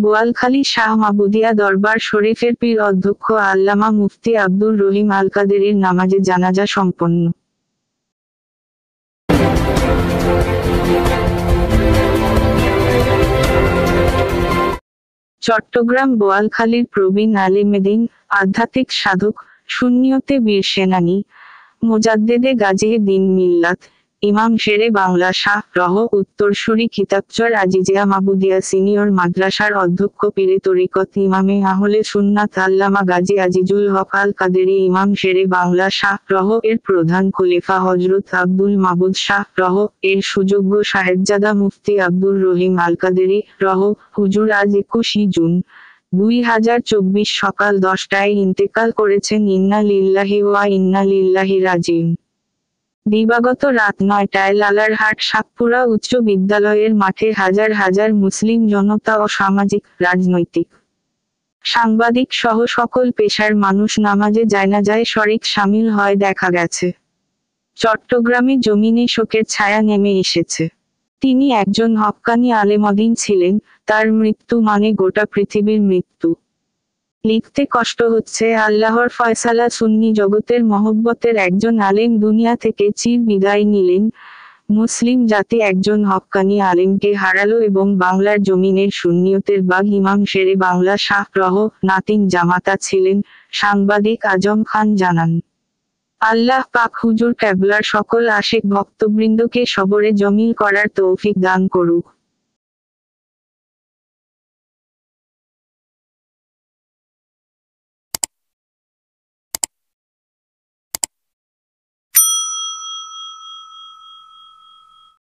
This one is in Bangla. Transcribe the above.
বোয়ালখালী শাহ মাবুদিয়া দরবার শরীফের পীর অধ্যক্ষ আল্লামা মুফতি আব্দুর রহিম আল কাদেরীর নামাজে জানাজা সম্পন্ন। চট্টগ্রাম বোয়ালখালীর প্রবীণ আলেমেদিন, আধ্যাত্মিক সাধক, সুন্নিয়তে বীর সেনানী, মোজাদ্দেদে গাজী দ্বীন মিল্লাত, ইমাম শেরে বাংলা শাহ রহ উত্তরসূরি কিতাবচর আজিজিয়া মাবুদিয়া সিনিয়র মাদ্রাসার অধ্যক্ষ পীরে তরিকত ইমামে আহলে সুন্নাত আল্লামা গাজী আজিজুল হক আল কাদেরী ইমাম শেরে বাংলা শাহ রহ এর প্রধান খলিফা হযরত আব্দুল মাবুদ শাহ রহ এর সুযোগ্য সাহেবজাদা মুফতি আব্দুর রহিম আল কাদেরী রহ হুজুর আজ 21 জুন 2024 সকাল 10টায় ইন্তেকাল করেছেন। ইন্না লিল্লাহি ওয়া ইন্না ইলাইহি রাজিউন। দিবাগত রাত 9টায় লালারহাট সাতপুরা উচ্চ বিদ্যালয়ের মাঠে হাজার হাজার মুসলিম জনতা ও সামাজিক, রাজনৈতিক, সাংবাদিক সহ সকল পেশার মানুষ নামাজে জায়নাজায় শরিক শামিল হয় দেখা গেছে। চট্টগ্রামে জমিনে শোকের ছায়া নেমে এসেছে। তিনি একজন হক্কানি আলেমদিন ছিলেন, তার মৃত্যু মানে গোটা পৃথিবীর মৃত্যু। লিখতে কষ্ট হচ্ছে, আল্লাহর ফয়সালা সুন্নি জগতের মহব্বতের একজন আলেম দুনিয়া থেকে চির বিদায় নিলেন। মুসলিম জাতি একজন হক্কানি আলেমকে হারালো এবং বাংলার জমিনের সুন্নিয়তের বাগ ইমাম শেরে বাংলা শাহ রহ নাতিন জামাতা ছিলেন, সাংবাদিক আজম খান জানান। আল্লাহ পাক হুজুর কেবলার সকল আশেক ভক্তবৃন্দকে সবরে জমিল করার তৌফিক দান করুক।